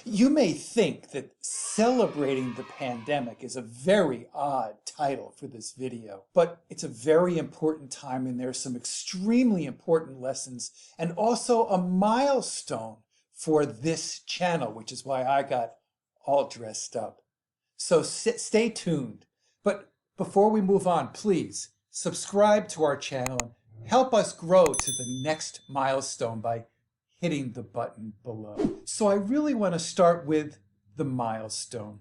You may think that celebrating the pandemic is a very odd title for this video, but it's a very important time and there's some extremely important lessons and also a milestone for this channel, which is why I got all dressed up. So stay tuned. But before we move on, please subscribe to our channel and help us grow to the next milestone by hitting the button below. So I really want to start with the milestone.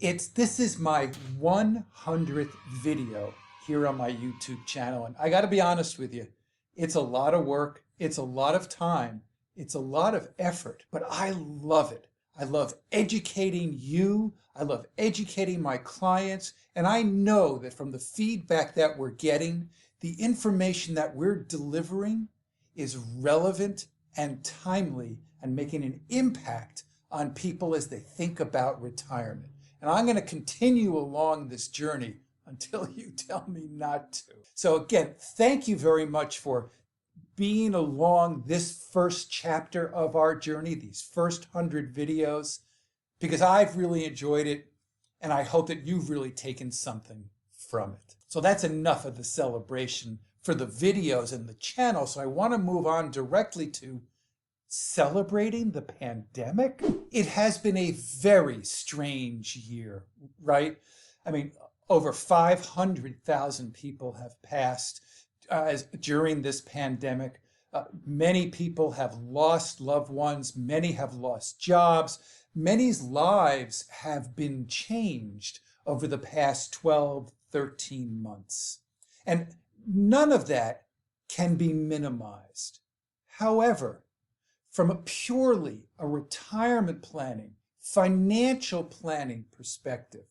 This is my 100th video here on my YouTube channel, and I got to be honest with you, it's a lot of work, it's a lot of time, it's a lot of effort, but I love it. I love educating you, I love educating my clients, and I know that from the feedback that we're getting, the information that we're delivering is relevant and timely and making an impact on people as they think about retirement. And I'm going to continue along this journey until you tell me not to. So again, thank you very much for being along this first chapter of our journey, these first 100 videos, because I've really enjoyed it and I hope that you've really taken something from it. So that's enough of the celebration for the videos and the channel. So I want to move on directly to celebrating the pandemic. It has been a very strange year, right? I mean, over 500,000 people have passed during this pandemic. Many people have lost loved ones. Many have lost jobs. Many's lives have been changed over the past 12, 13 months. And none of that can be minimized. However, from a retirement planning, financial planning perspective,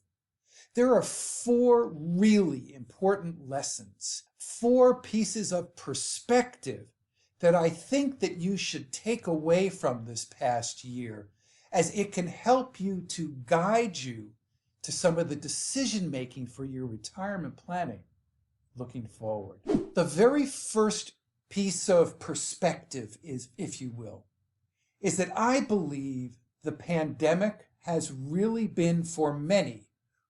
there are 4 really important lessons, 4 pieces of perspective that I think that you should take away from this past year, as it can help you to guide you to some of the decision making for your retirement planning looking forward. The very first piece of perspective is, if you will, is that I believe the pandemic has really been, for many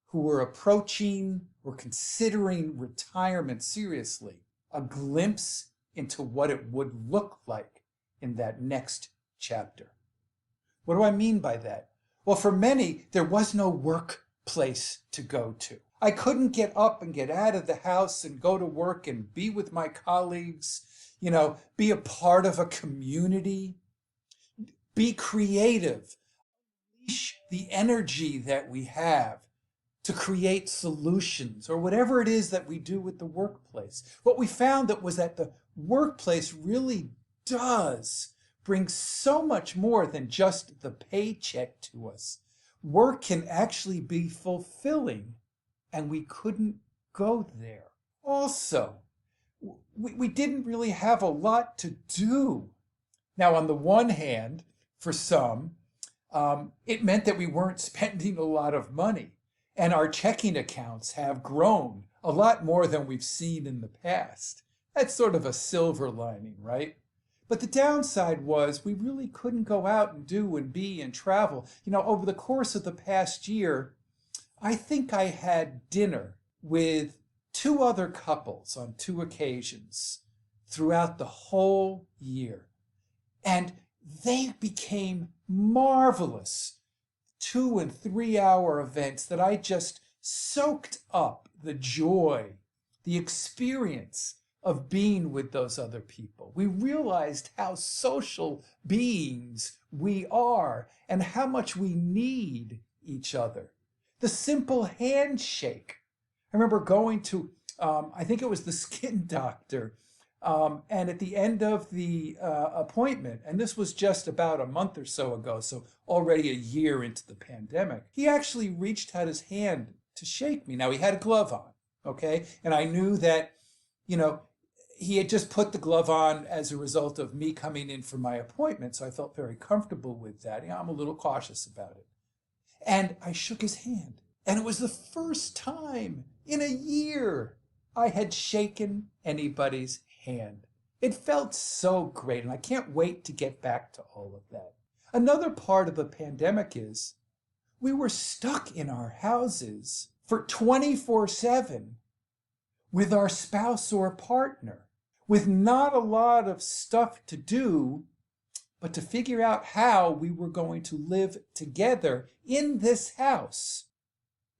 who are approaching or considering retirement seriously, a glimpse into what it would look like in that next chapter. What do I mean by that? Well, for many, there was no workplace to go to. I couldn't get up and get out of the house and go to work and be with my colleagues, be a part of a community, be creative, unleash the energy that we have to create solutions or whatever it is that we do with the workplace. What we found was that the workplace really does bring so much more than just the paycheck to us. Work can actually be fulfilling, and we couldn't go there. Also, we didn't really have a lot to do. Now, on the one hand, for some, it meant that we weren't spending a lot of money, and our checking accounts have grown a lot more than we've seen in the past. That's sort of a silver lining, right? But the downside was we really couldn't go out and do and be and travel. Over the course of the past year, I think I had dinner with 2 other couples on 2 occasions throughout the whole year. And they became marvelous 2 and 3 hour events that I just soaked up the joy, the experience of being with those other people. We realized how social beings we are and how much we need each other. The simple handshake. I remember going to, I think it was the skin doctor, and at the end of the appointment, and this was just about a month or so ago, so already a year into the pandemic, he actually reached out his hand to shake me. Now, he had a glove on, okay? And I knew that, he had just put the glove on as a result of me coming in for my appointment, so I felt very comfortable with that. I'm a little cautious about it. And I shook his hand. And it was the first time in a year I had shaken anybody's hand. It felt so great, and I can't wait to get back to all of that. Another part of the pandemic is we were stuck in our houses for 24/7 with our spouse or partner, with not a lot of stuff to do, but to figure out how we were going to live together in this house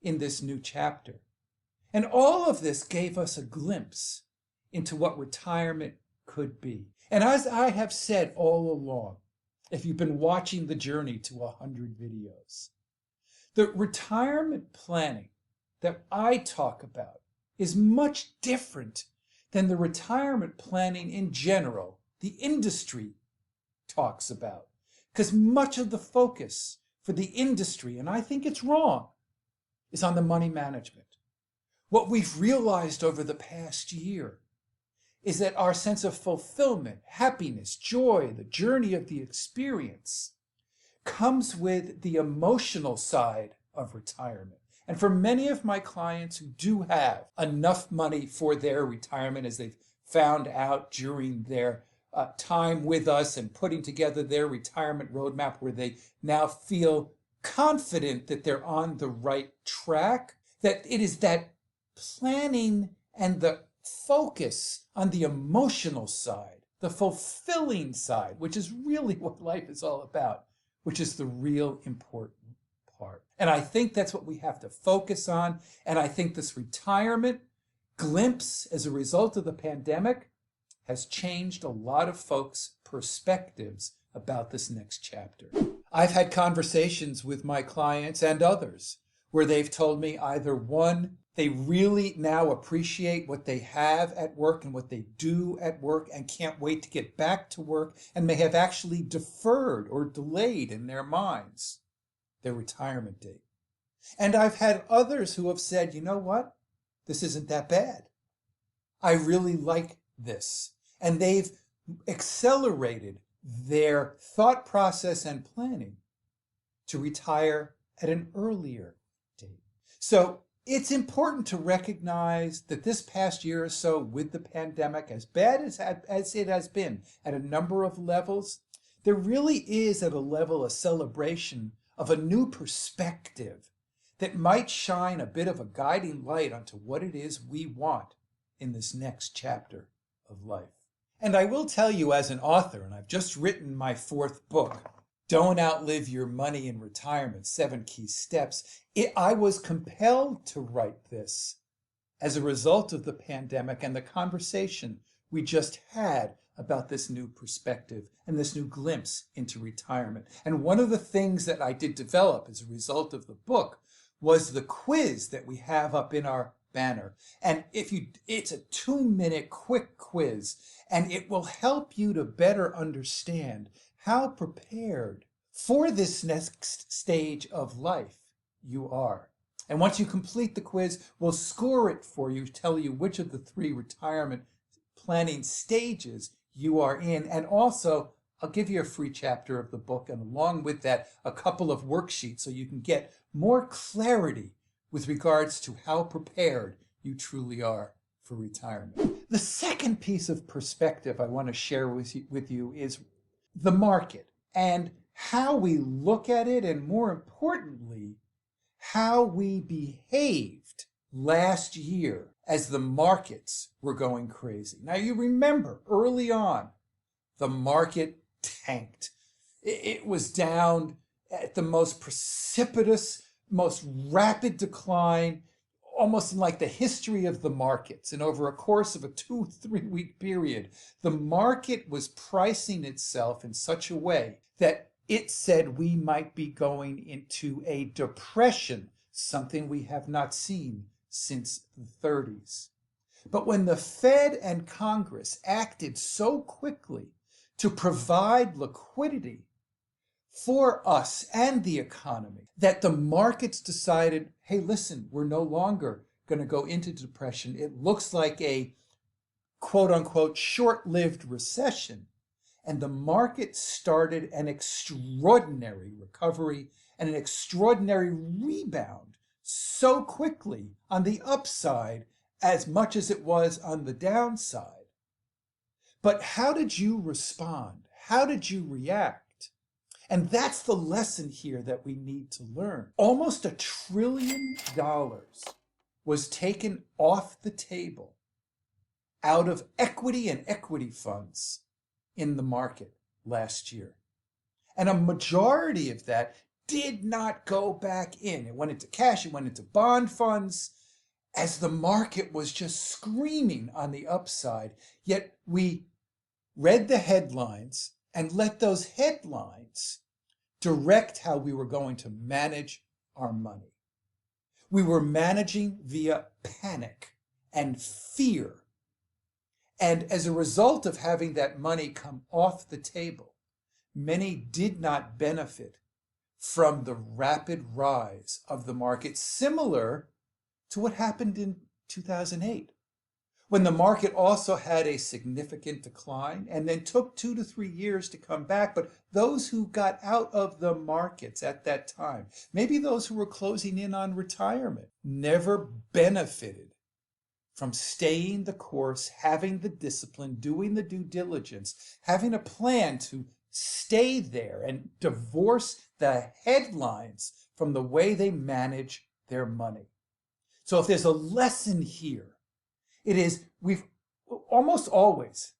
in this new chapter. And all of this gave us a glimpse into what retirement could be. And as I have said all along, if you've been watching the journey to 100 videos, the retirement planning that I talk about is much different than the retirement planning in general the industry talks about. Because much of the focus for the industry, and I think it's wrong, is on the money management. What we've realized over the past year is that our sense of fulfillment, happiness, joy, the journey of the experience comes with the emotional side of retirement. And for many of my clients who do have enough money for their retirement, as they've found out during their time with us and putting together their retirement roadmap, where they now feel confident that they're on the right track, that it is that planning and the focus on the emotional side, the fulfilling side, which is really what life is all about, which is the real important part. And I think that's what we have to focus on. And I think this retirement glimpse as a result of the pandemic has changed a lot of folks' perspectives about this next chapter. I've had conversations with my clients and others where they've told me either one, they really now appreciate what they have at work and what they do at work and can't wait to get back to work, and may have actually deferred or delayed in their minds their retirement date. And I've had others who have said, you know what? This isn't that bad. I really like this. And they've accelerated their thought process and planning to retire at an earlier date. So it's important to recognize that this past year or so with the pandemic, as bad as it has been at a number of levels, there really is at a level a celebration of a new perspective that might shine a bit of a guiding light onto what it is we want in this next chapter of life. And I will tell you, as an author, and I've just written my 4th book, Don't Outlive Your Money in Retirement, 7 Key Steps, I was compelled to write this as a result of the pandemic and the conversation we just had about this new perspective and this new glimpse into retirement. And one of the things that I did develop as a result of the book was the quiz that we have up in our banner. And it's a 2-minute quick quiz, and it will help you to better understand how prepared for this next stage of life you are. And once you complete the quiz, we'll score it for you, tell you which of the 3 retirement planning stages you are in. And also, I'll give you a free chapter of the book, and along with that, a couple of worksheets so you can get more clarity with regards to how prepared you truly are for retirement. The second piece of perspective I want to share with you is the market and how we look at it, and more importantly, how we behaved last year as the markets were going crazy. Now, you remember early on, the market tanked. It was down at the most precipitous, most rapid decline, almost in like the history of the markets. And over a course of a 2-3 week period, the market was pricing itself in such a way that it said we might be going into a depression, something we have not seen since the 30s. But when the Fed and Congress acted so quickly to provide liquidity for us and the economy, that the markets decided, hey, listen, we're no longer going to go into depression. It looks like a quote unquote short-lived recession. And the market started an extraordinary recovery and an extraordinary rebound so quickly on the upside as much as it was on the downside. But how did you respond? How did you react? And that's the lesson here that we need to learn. Almost $1 trillion was taken off the table out of equity and equity funds in the market last year. And a majority of that did not go back in. It went into cash, it went into bond funds, as the market was just screaming on the upside. Yet we read the headlines and let those headlines direct how we were going to manage our money. We were managing via panic and fear. And as a result of having that money come off the table, many did not benefit from the rapid rise of the market, similar to what happened in 2008, when the market also had a significant decline and then took 2 to 3 years to come back. But those who got out of the markets at that time, maybe those who were closing in on retirement, never benefited from staying the course, having the discipline, doing the due diligence, having a plan to stay there and divorce the headlines from the way they manage their money. So if there's a lesson here, it is we've almost always,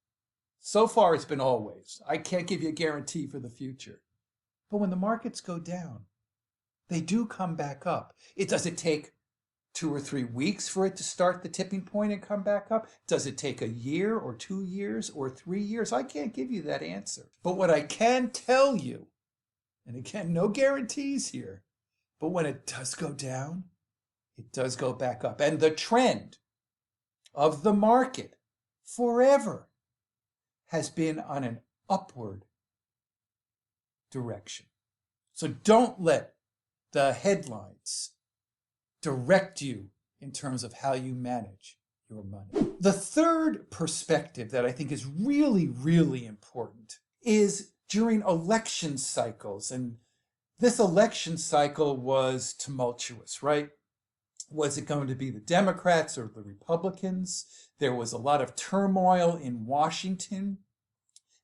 so far it's been always, I can't give you a guarantee for the future, but when the markets go down, they do come back up. Does it take 2 or 3 weeks for it to start the tipping point and come back up? Does it take a year or 2 years or 3 years? I can't give you that answer. But what I can tell you, and again, no guarantees here, but when it does go down, it does go back up. And the trend of the market forever has been on an upward direction. So don't let the headlines direct you in terms of how you manage your money. The third perspective that I think is really, really important is during election cycles. And this election cycle was tumultuous, right? Was it going to be the Democrats or the Republicans? There was a lot of turmoil in Washington.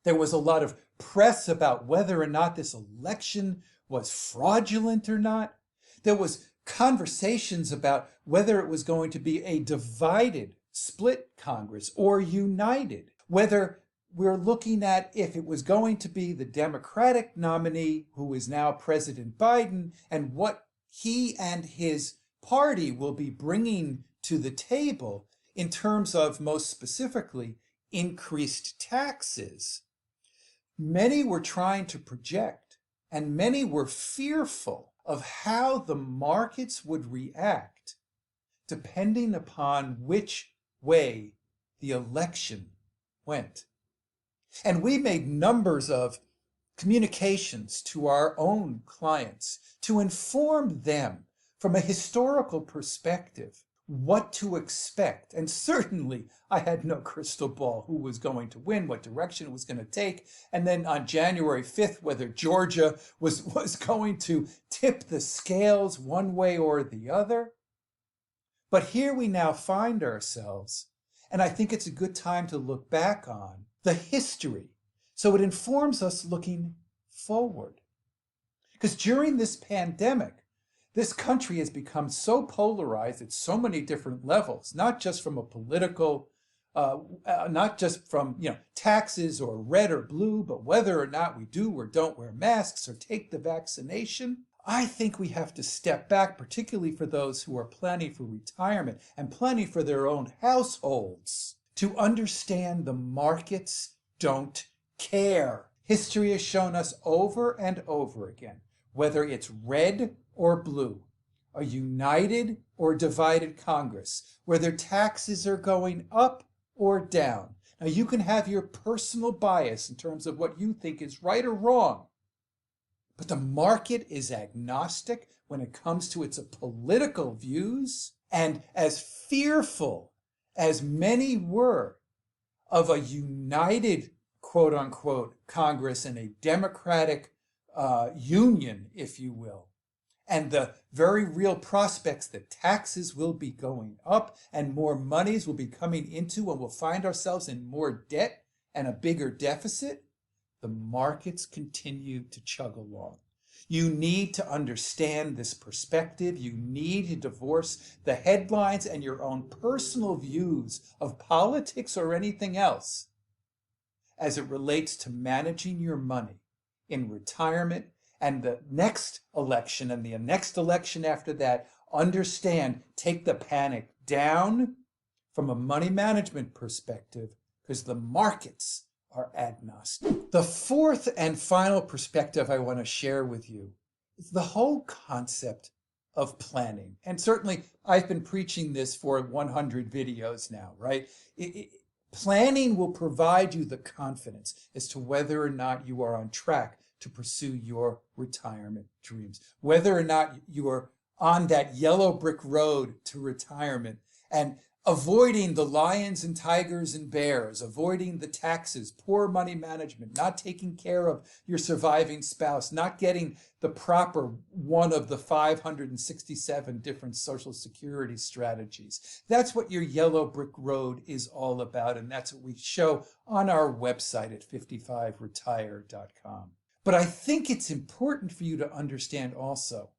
There was a lot of press about whether or not this election was fraudulent or not. There was conversations about whether it was going to be a divided, split Congress or united, whether we're looking at if it was going to be the Democratic nominee, who is now President Biden, and what he and his party will be bringing to the table in terms of, most specifically, increased taxes. Many were trying to project, and many were fearful of how the markets would react depending upon which way the election went. And we made numbers of communications to our own clients to inform them from a historical perspective what to expect. And certainly I had no crystal ball who was going to win, what direction it was going to take. And then on January 5th, whether Georgia was going to tip the scales one way or the other. But here we now find ourselves, and I think it's a good time to look back on the history, so it informs us looking forward. Because during this pandemic, this country has become so polarized at so many different levels, not just from a political, not just from taxes or red or blue, but whether or not we do or don't wear masks or take the vaccination. I think we have to step back, particularly for those who are planning for retirement and planning for their own households, to understand the markets don't care. History has shown us over and over again, whether it's red or blue, a united or divided Congress, whether taxes are going up or down. Now, you can have your personal bias in terms of what you think is right or wrong, but the market is agnostic when it comes to its political views. And as fearful as many were of a united, quote unquote, Congress and a Democratic union, if you will, and the very real prospects that taxes will be going up and more monies will be coming into, and we'll find ourselves in more debt and a bigger deficit, the markets continue to chug along. You need to understand this perspective. You need to divorce the headlines and your own personal views of politics or anything else as it relates to managing your money in retirement and the next election and the next election after that. Understand, take the panic down from a money management perspective because the markets are agnostic. The fourth and final perspective I want to share with you is the whole concept of planning. And certainly I've been preaching this for 100 videos now, right? Planning will provide you the confidence as to whether or not you are on track to pursue your retirement dreams, whether or not you are on that yellow brick road to retirement and avoiding the lions and tigers and bears, avoiding the taxes, poor money management, not taking care of your surviving spouse, not getting the proper one of the 567 different Social Security strategies. That's what your yellow brick road is all about, and that's what we show on our website at 55retire.com. But I think it's important for you to understand also,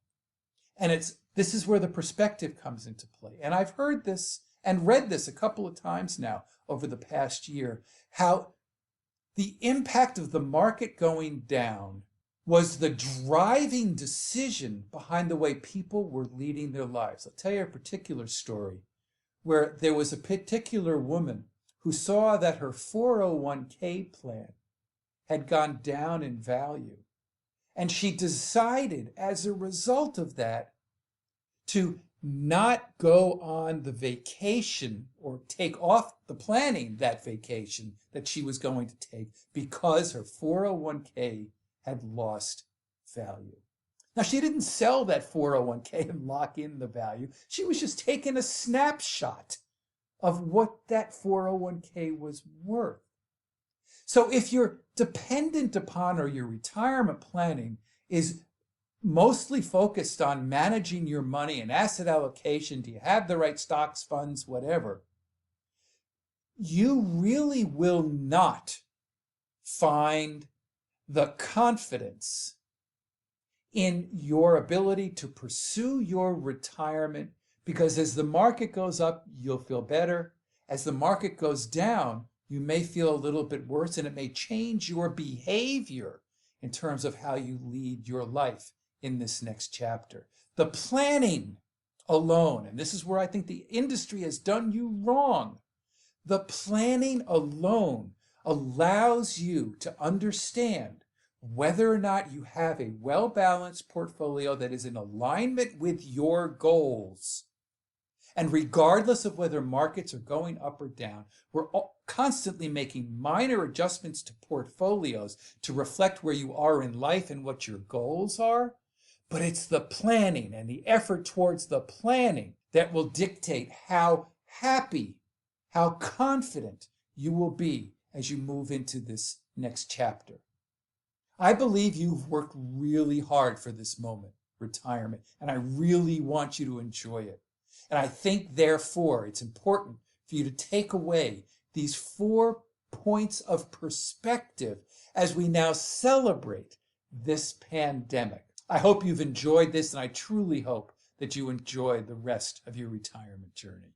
and this is where the perspective comes into play. And I've heard this and read this a couple of times now over the past year, how the impact of the market going down was the driving decision behind the way people were leading their lives. I'll tell you a particular story where there was a particular woman who saw that her 401k plan had gone down in value. And she decided as a result of that to not go on the vacation or take off the planning that vacation that she was going to take because her 401k had lost value. Now, she didn't sell that 401k and lock in the value. She was just taking a snapshot of what that 401k was worth. So if you're dependent upon, or your retirement planning is mostly focused on managing your money and asset allocation, do you have the right stocks, funds, whatever, you really will not find the confidence in your ability to pursue your retirement, because as the market goes up, you'll feel better. As the market goes down, you may feel a little bit worse, and it may change your behavior in terms of how you lead your life in this next chapter. The planning alone, and this is where I think the industry has done you wrong, the planning alone allows you to understand whether or not you have a well-balanced portfolio that is in alignment with your goals. And regardless of whether markets are going up or down, we're constantly making minor adjustments to portfolios to reflect where you are in life and what your goals are. But it's the planning and the effort towards the planning that will dictate how happy, how confident you will be as you move into this next chapter. I believe you've worked really hard for this moment, retirement, and I really want you to enjoy it. And I think, therefore, it's important for you to take away these 4 points of perspective as we now celebrate this pandemic. I hope you've enjoyed this, and I truly hope that you enjoy the rest of your retirement journey.